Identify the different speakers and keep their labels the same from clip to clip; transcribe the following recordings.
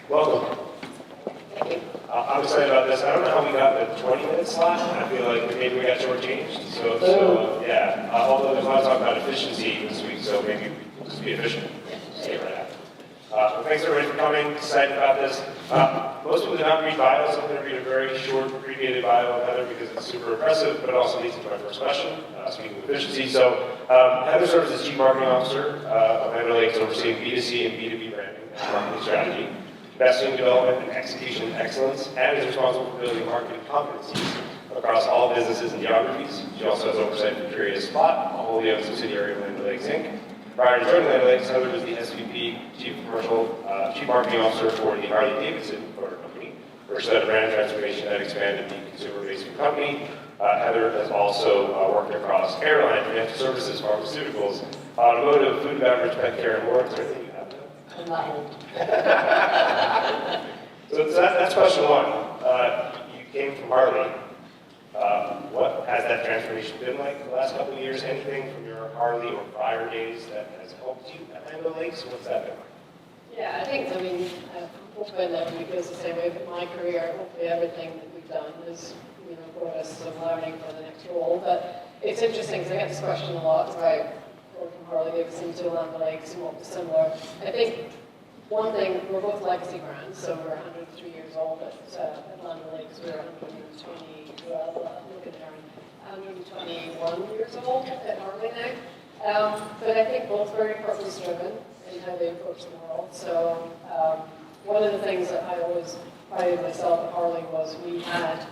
Speaker 1: Welcome. I'm excited about this. I don't know how we got the 20-minute slot. I feel like maybe we got shortchanged. Yeah. Although there's a lot of talk about efficiency this week, so maybe we'll just be efficient. Stay right after. Thanks everybody for coming. Excited about this. Most people do not read bios. I'm going to read a very short, abbreviated bio of Heather because it's super impressive, but it also leads to my first question. Speaking of efficiency, so Heather serves as Chief Marketing Officer of Heather Lakes, overseeing B2C and B2B branding and marketing strategy, investing, development, and execution excellence, and is responsible for building marketing competencies across all businesses and geographies. She also has oversight for Curious Spot, a wholly owned subsidiary of Land Lakes, Inc. Prior to joining Land Lakes, Heather was the SVP, Chief Marketing Officer for the Harley-Davidson Motor Company, where she led a brand transformation that expanded the consumer base of the company. Heather has also worked across airline, financial services, pharmaceuticals, automotive, food and beverage, pet care, and more. Is there anything you have there?
Speaker 2: I'm not old.
Speaker 1: So that's question one. You came from Harley. What has that transformation been like the last couple of years? Anything from your Harley or prior days that has helped you at Land Lakes? What's that been like?
Speaker 2: Yeah, I'm hoping that everybody feels the same way with my career. Hopefully everything that we've done has, brought us some learning for the next role. But it's interesting because I get this question a lot about going from Harley-Davidson to Land Lakes and what was similar. I think one thing, we're both legacy brands, so we're 103 years old at Land Lakes. We're 121 years old at Harley now. But I think both very purpose-driven in how they approach the world. So one of the things that I always prided myself at Harley was we had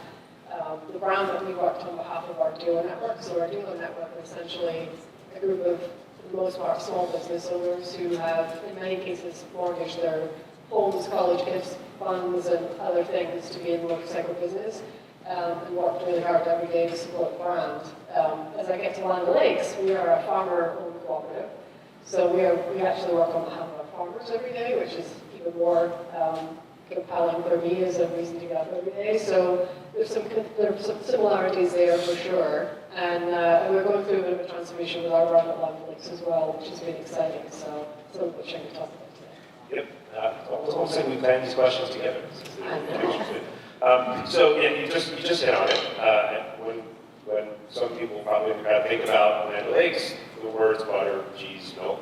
Speaker 2: the brand that we worked on behalf of our dealer network. So our dealer network is essentially a group of, for the most part, small business owners who have, in many cases, mortgaged their homes, college gifts, funds, and other things to be in the motorcycle business, and worked really hard every day to support the brand. As I get to Land Lakes, we are a farmer-owned cooperative. So we actually work on behalf of our farmers every day, which is even more compelling for me as a reason to get up every day. So there's some similarities there for sure. And we're going through a bit of a transformation with our brand at Land Lakes as well, which has been exciting. So which I'm going to talk about today.
Speaker 1: Yep. It's almost like we planned these questions together. So yeah, you just hit on it. When some people probably think about Land Lakes, the words butter, cheese, milk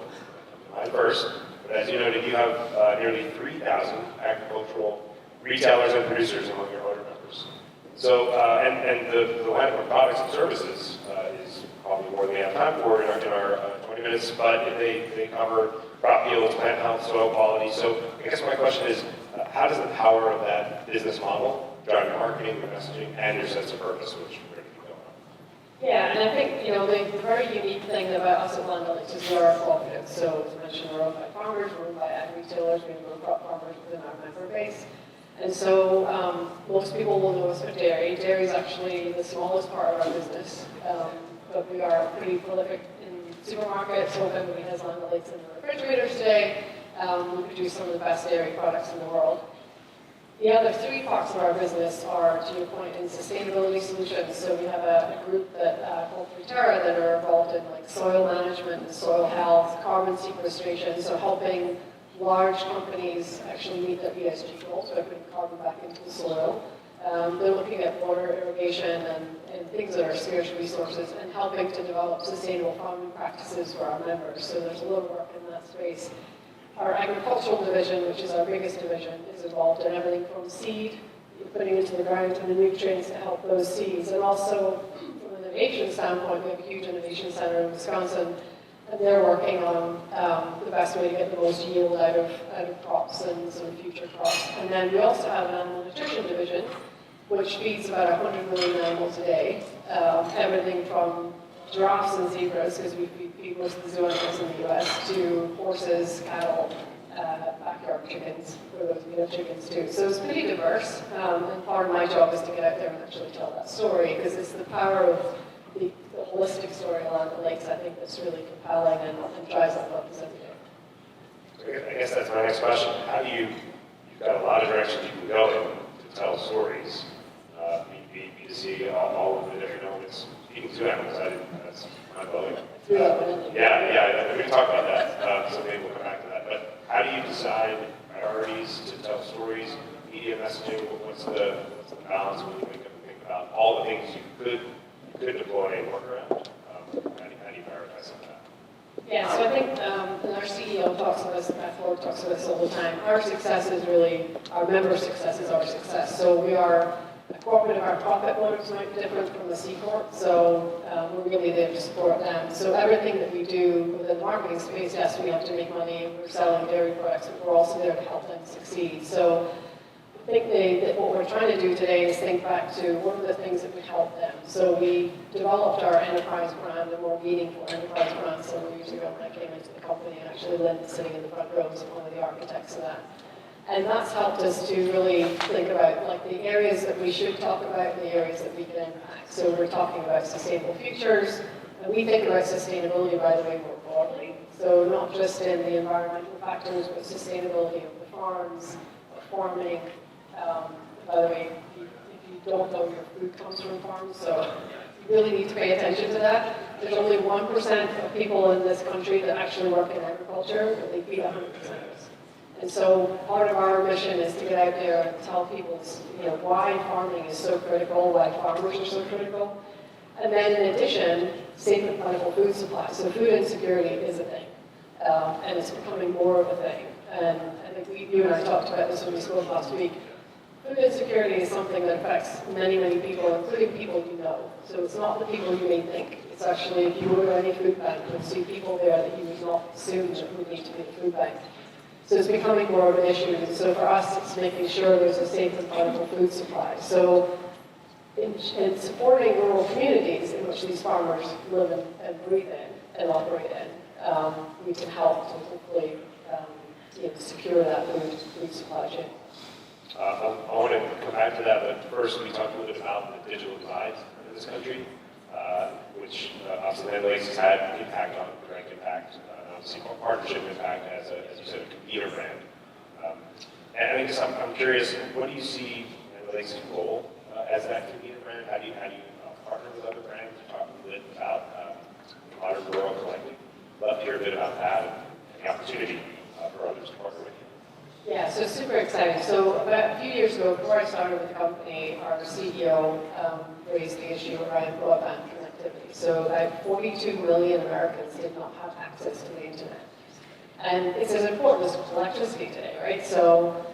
Speaker 1: come to mind first. But as you noted, you have nearly 3,000 agricultural retailers and producers among your owner members. So, and the line of products and services is probably more than we have time for in our 20 minutes, but they cover crop yields, plant health, soil quality. So I guess my question is, how does the power of that business model drive your marketing, your messaging, and your sense of purpose, which we're going to be going on?
Speaker 2: Yeah, and I think, the very unique thing about us at Land Lakes is we're a cooperative. So, as I mentioned, we're owned by farmers, we're owned by ag retailers, we have crop farmers within our member base. And so, most people will know us for dairy. Dairy is actually the smallest part of our business, but we are pretty prolific in supermarkets. So, if everybody has Land Lakes in the refrigerators today, we produce some of the best dairy products in the world. The other three parts of our business are, to your point, in sustainability solutions. So we have a group called Terra that are involved in soil management and soil health, carbon sequestration, so helping large companies actually meet their ESG goals by putting carbon back into the soil. They're looking at water irrigation and things that are scarce resources and helping to develop sustainable farming practices for our members. So there's a lot of work in that space. Our agricultural division, which is our biggest division, is involved in everything from seed, putting into the ground, and the nutrients to help those seeds. And also, from an innovation standpoint, we have a huge innovation center in Wisconsin, and they're working on the best way to get the most yield out of crops and some future crops. And then we also have an animal nutrition division, which feeds about 100 million animals a day. Everything from giraffes and zebras, because we feed most of the zoo animals in the U.S., to horses, cattle, backyard chickens, for those who have chickens too. So it's pretty diverse, and part of my job is to get out there and actually tell that story, because it's the power of the holistic story along the lakes, I think, that's really compelling and drives that purpose every day.
Speaker 1: I guess that's my next question. How do you've got a lot of directions you can go in to tell stories, B2C, all of the different elements. Eating two animals, that's mind-blowing. Yeah, we can talk about that, so maybe we'll come back to that. But how do you decide, priorities to tell stories, media messaging? What's the balance when you think about all the things you could deploy and work around? How do you prioritize some of that?
Speaker 2: Yeah, so I think, and our CEO talks about this, Matt Ford talks about this all the time. Our success is really, our member success is our success. So we are a cooperative, our profit motives might be different from the C Corp, so we're really there to support them. So everything that we do within the marketing space, yes, we have to make money, we're selling dairy products, but we're also there to help them succeed. So I think that what we're trying to do today is think back to what are the things that would help them. So we developed our enterprise brand, a more meaningful enterprise brand several years ago when I came into the company, and actually Lynn sitting in the front row is one of the architects of that. And that's helped us to really think about like the areas that we should talk about and the areas that we can impact. So we're talking about sustainable futures, and we think about sustainability, by the way, more broadly. So not just in the environmental factors, but sustainability of the farms, of farming. By the way, if you don't know, your food comes from farms, so you really need to pay attention to that. There's only 1% of people in this country that actually work in agriculture, but they feed 100% of us. And so part of our mission is to get out there and tell people, why farming is so critical, why farmers are so critical. And then in addition, safe and plentiful food supply. So food insecurity is a thing, and it's becoming more of a thing. And I think you and I talked about this when we spoke last week. Food insecurity is something that affects many, many people, including people you know. So it's not the people you may think. It's actually, if you go to any food bank, you'll see people there that you would not assume that would need to be at the food bank. So it's becoming more of an issue. And so for us, it's making sure there's a safe and plentiful food supply. So in supporting rural communities in which these farmers live and breathe in and operate in, we can help to hopefully secure that food supply chain.
Speaker 1: I want to come back to that, but first we talked a little bit about the digital divide in this country, which obviously Land has had impact on, direct impact, obviously partnership impact as you said, a computer brand. And I guess I'm curious, what do you see in Land role as that computer brand? How do you partner with other brands? You talk a little bit about modern rural collecting. Love to hear a bit about that and the opportunity for others to partner with you.
Speaker 2: Yeah, so super exciting. So about a few years ago, before I started with the company, our CEO raised the issue around broadband connectivity. So about 42 million Americans did not have access to the internet. And it's as important as electricity today, right? So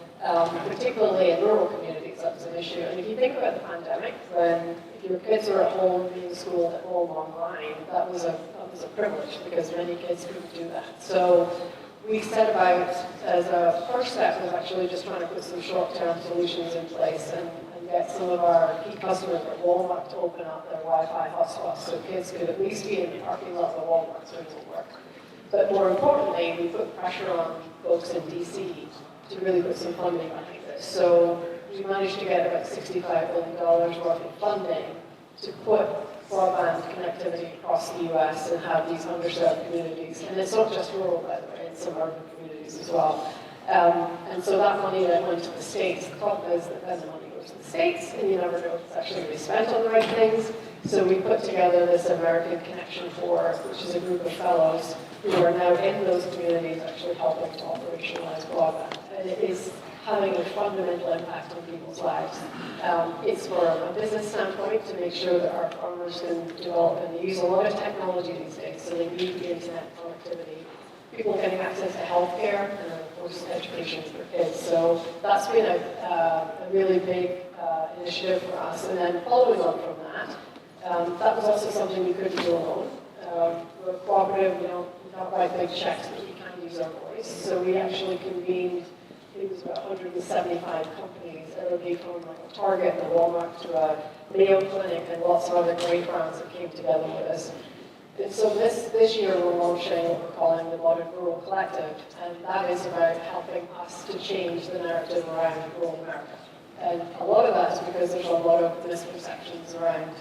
Speaker 2: particularly in rural communities, that was an issue. And if you think about the pandemic, when if your kids were at home being schooled at home online, that was a privilege because many kids couldn't do that. So we set about, as a first step, was actually just trying to put some short-term solutions in place and get some of our key customers at Walmart to open up their Wi-Fi hotspots so kids could at least be in the parking lot of Walmart so it would work. But more importantly, we put pressure on folks in DC to really put some funding behind this. So we managed to get about $65 billion worth of funding to put broadband connectivity across the U.S. and have these underserved communities. And it's not just rural, by the way, it's some urban communities as well. And so that money then went to the states. The problem is that then the money goes to the states, and you never know if it's actually going to be spent on the right things. So we put together this American Connection Force, which is a group of fellows who are now in those communities actually helping to operationalize broadband. And it is having a fundamental impact on people's lives. It's from a business standpoint to make sure that our farmers can develop, and they use a lot of technology these days, so they need the internet connectivity. People getting access to healthcare, and then of course education for kids. So that's been a really big initiative for us. And then following on from that, that was also something we couldn't do alone. We're a cooperative, we don't write big checks, but we can use our voice. So we actually convened, I think it was about 175 companies, everybody from like a Target and a Walmart to a Mayo Clinic and lots of other great brands that came together with us. And so this year we're launching what we're calling the Modern Rural Collective, and that is about helping us to change the narrative around rural America. And a lot of that is because there's a lot of misconceptions around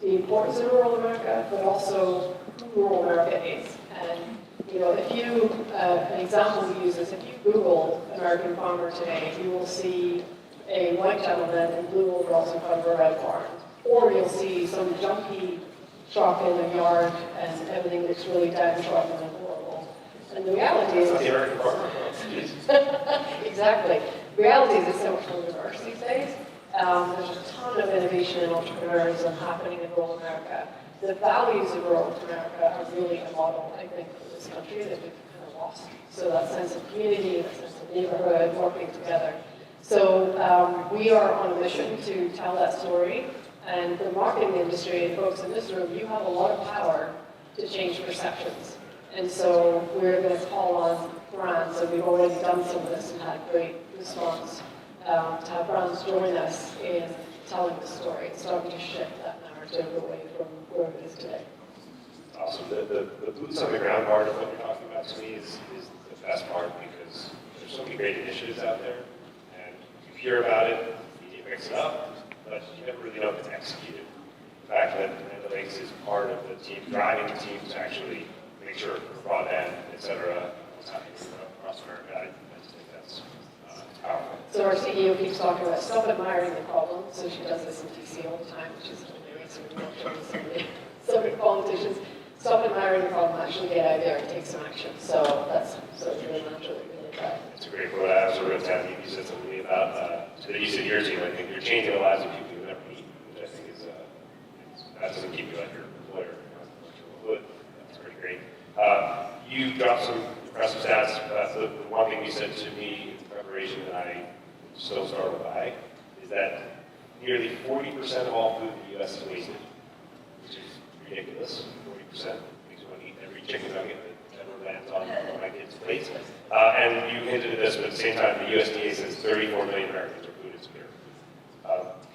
Speaker 2: the importance of rural America, but also who rural America is. And if you, an example we use is if you Google American farmer today, you will see a white gentleman in blue overalls in front of a red barn. Or you'll see some junky truck in the yard and everything looks really downtrodden and horrible. And the reality is...
Speaker 1: It's not the American farmer.
Speaker 2: exactly. Reality is it's so much more diverse these days. There's a ton of innovation and entrepreneurism happening in rural America. The values of rural America are really a model, I think, for this country that we've kind of lost. So that sense of community, that sense of neighborhood, working together. So we are on a mission to tell that story. And the marketing industry and folks in this room, you have a lot of power to change perceptions. And so we're going to call on brands, and we've already done some of this and had great response, to have brands join us in telling the story and starting to shift that narrative away from where it is today.
Speaker 1: Awesome. The boots on the ground part of what you're talking about to me is the best part, because there's so many great initiatives out there, and you hear about it, you mix it up, but you never really know if it's executed. The fact that analytics is part of the team, driving the team to actually make sure broadband, et cetera, what's happening across America, I just think that's powerful.
Speaker 2: So our CEO keeps talking about stop admiring the problem. So she does this in DC all the time, which is hilarious. Some politicians stop admiring the problem, actually get out there and take some action. So that's really naturally really bad.
Speaker 1: It's a great quote. I also wrote down, you said something about that you said your team. I think you're changing the lives of people you never meet, which I think is that doesn't keep you at your employer. That's pretty great. You dropped some impressive stats. The one thing you said to me in preparation that I still startled by is that nearly 40% of all food in the U.S. is wasted, which is ridiculous. 40% makes me want to eat every chicken nugget that ever lands on my kids' plates. And you hinted at this, but at the same time, the USDA says 34 million Americans are food insecure.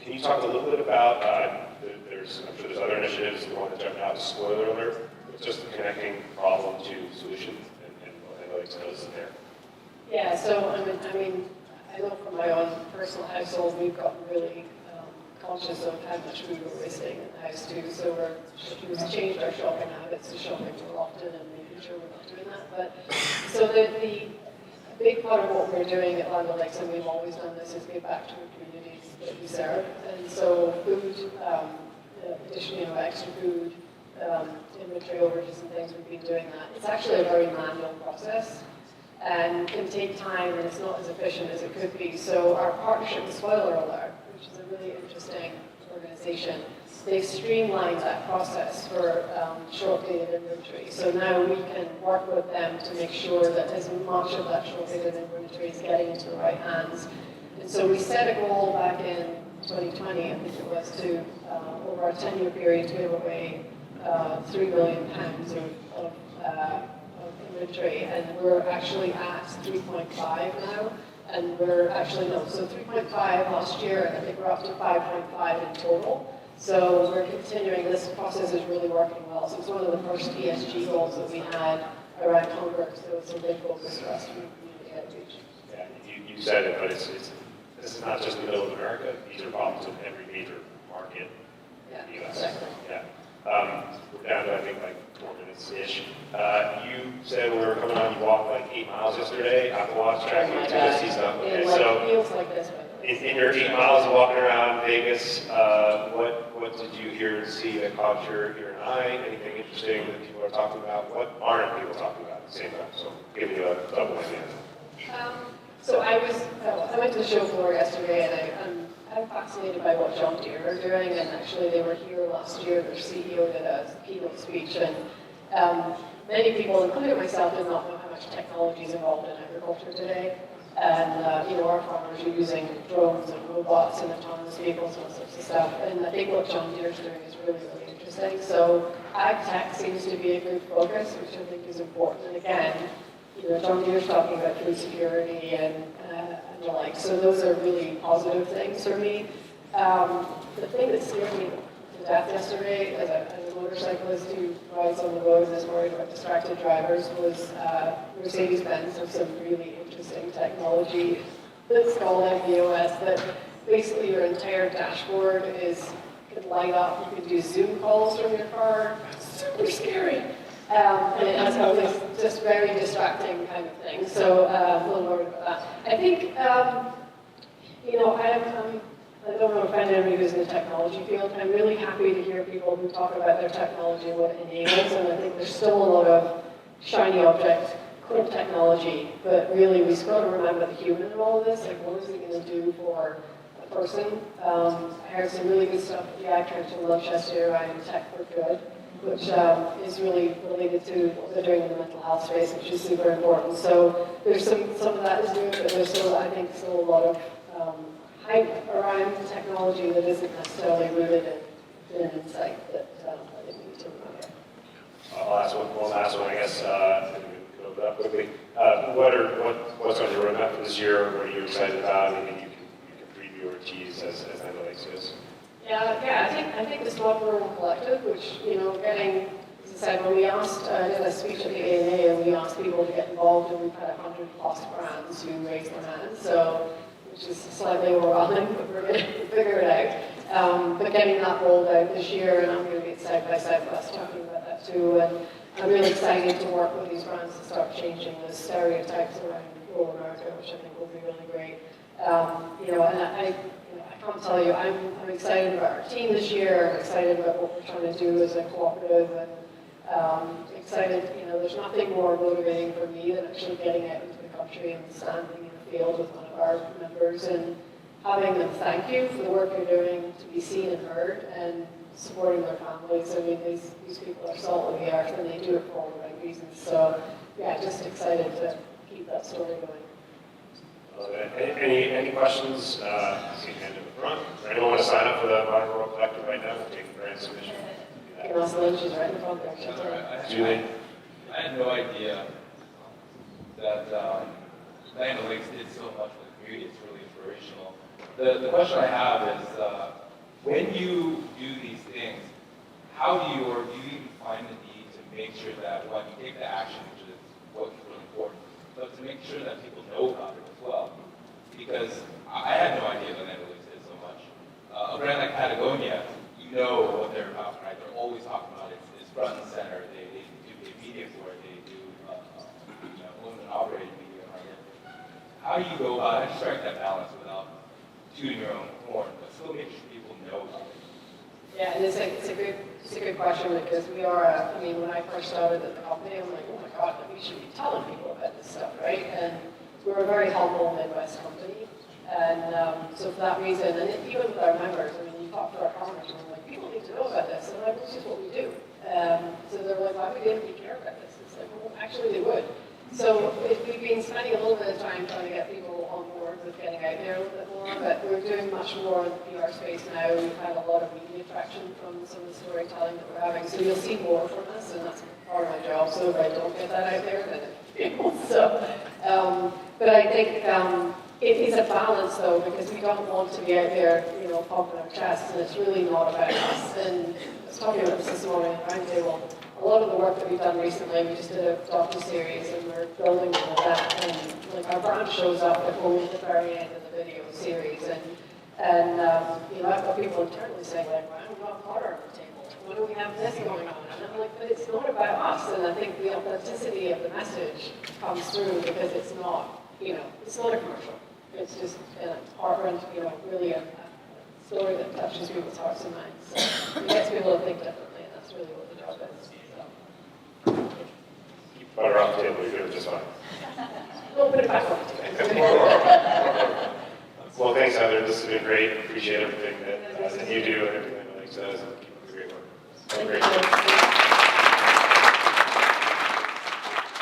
Speaker 1: Can you talk a little bit about, I'm sure there's other initiatives, the one that jumped out, spoiler alert, it's just connecting problem to solution and what analytics does there.
Speaker 2: Yeah, so I mean, I know from my own personal household, we've gotten really conscious of how much food we're wasting in the house too. So we've changed our shopping habits to shopping more often and making sure we're not doing that. But so the big part of what we're doing at Land O'Lakes, and we've always done this, is give back to the communities that we serve. And so food, additionally, extra food, inventory overages and things, we've been doing that. It's actually a very manual process and can take time, and it's not as efficient as it could be. So our partnership with Spoiler Alert, which is a really interesting organization, they've streamlined that process for short-dated inventory. So now we can work with them to make sure that as much of that short-dated inventory is getting into the right hands. And so we set a goal back in 2020, I think it was, to over a 10-year period to give away 3 million pounds of inventory, and we're actually at 3.5 now, and we're actually, so 3.5 last year, and I think we're up to 5.5 in total. So we're continuing, this process is really working well. So it's one of the first ESG goals that we had around hunger, so it's a big focus for us from community outreach.
Speaker 1: Yeah, you said it, but this is not just the middle of America, these are problems in every major market in the US.
Speaker 2: Exactly.
Speaker 1: Yeah. We're down to, I think, like 4 minutes-ish. You said when we were coming on, you walked like 8 miles yesterday. Apple Watch tracking to go see stuff. Okay, so
Speaker 2: feels like this,
Speaker 1: in your 8 miles of walking around Vegas, what did you hear and see that caught your eye? Anything interesting that people are talking about? What aren't people talking about at the same time? So giving you a double hand.
Speaker 2: So I went to the show floor yesterday, and I'm fascinated by what John Deere are doing, and actually they were here last year, their CEO did a keynote speech, and many people, including myself, did not know how much technology is involved in agriculture today. And our farmers are using drones and robots and autonomous vehicles and all sorts of stuff. And I think what John Deere is doing is really, really interesting. So ag tech seems to be a good focus, which I think is important. And again, John Deere's talking about food security and the like. So those are really positive things for me. The thing that scared me to death yesterday, as a motorcyclist who rides on the road and is worried about distracted drivers, was Mercedes-Benz have some really interesting technology that's called MBOS, that basically your entire dashboard can light up. You can do Zoom calls from your car. Super scary. And it has all this just very distracting kind of thing. So I'm a little worried about that. I think, I don't want to offend anybody who's in the technology field. I'm really happy to hear people who talk about their technology and what it enables, and I think there's still a lot of shiny object cool technology, but really we still got to remember the human in all of this. Like, what is it going to do for a person? I heard some really good stuff at the iTrend in Manchester around tech for good, which is really related to what they're doing in the mental health space, which is super important. So there's some of that is good, but there's still, I think, still a lot of hype around technology that isn't necessarily rooted in an insight that I think we need to remember.
Speaker 1: I'll ask one last one, I guess. We can open up quickly. What's on your roadmap for this year? What are you excited about? Anything you can preview or tease as analytics goes?
Speaker 2: Yeah. I think this model collective, which getting, as I said, when we asked, I did a speech at the ANA, and we asked people to get involved, and we've had 100+ brands who raised their hands. So, which is slightly overwhelming, but we're going to figure it out. But getting that rolled out this year, and I'm going to be at South by Southwest talking about that too. And I'm really excited to work with these brands to start changing the stereotypes around rural America, which I think will be really great. I can't tell you, I'm excited about our team this year. I'm excited about what we're trying to do as a cooperative, and excited. There's nothing more motivating for me than actually getting out into the country and standing in the field with one of our members and having them thank you for the work you're doing, to be seen and heard, and supporting their families. I mean, these people are salt of the earth, and they do it for all the right reasons. So, yeah, just excited to keep that story going.
Speaker 1: Any questions? See a hand in the front. Does anyone want to sign up for the Modern Rural Collective right now? We'll take a grant submission.
Speaker 2: You can also Lynch is right in front there.
Speaker 1: Julie?
Speaker 3: I had no idea that analytics did so much for the community. It's really inspirational. The question I have is, when you do these things, how do you even find the need to make sure that when you take the action, which is what's really important, but to make sure that people know about it as well? Because I had no idea that analytics did so much. A brand like Patagonia, you know what they're about, right? They're always talking about it. It's front and center. They do media for it. They do owned and operated media around it. How do you go about it? How do you strike that balance without tooting your own horn, but still make sure people know about it?
Speaker 2: Yeah, and it's a good question, because we are, when I first started at the company, I'm like, oh my God, we should be telling people about this stuff, right? And we're a very humble Midwest company. And so for that reason, and even with our members, you talk to our farmers, and we're like, people need to know about this. And I'm like, it's just what we do. So they're like, why would anybody care about this? It's like, well, actually they would. So we've been spending a little bit of time trying to get people on board with getting out there a little bit more, but we're doing much more in the PR space now. We've had a lot of media traction from some of the storytelling that we're having, so you'll see more from us, and that's part of my job, so if I don't get that out there, then people. So, but I think it is a balance, though, because we don't want to be out there, pumping our chests, and it's really not about us. And I was talking about this morning at the roundtable. A lot of the work that we've done recently, we just did a docu-series, and we're building on that, and our brand shows up at the very end of the video series, and I've got people internally saying, like, why don't we have water on the table? Why don't we have this going on? And I'm like, but it's not about us, and I think the authenticity of the message comes through, because it's not, it's not a commercial. It's just an art, really a story that touches people's hearts and minds. So it gets people to think differently, and that's really what the job is.
Speaker 1: Keep butter off the table, you're doing just fine.
Speaker 2: We'll put it back on the table.
Speaker 1: Well, thanks, Heather. This has been great. Appreciate everything that you do and everything that Mike says. And keep up the great work. Have a great day.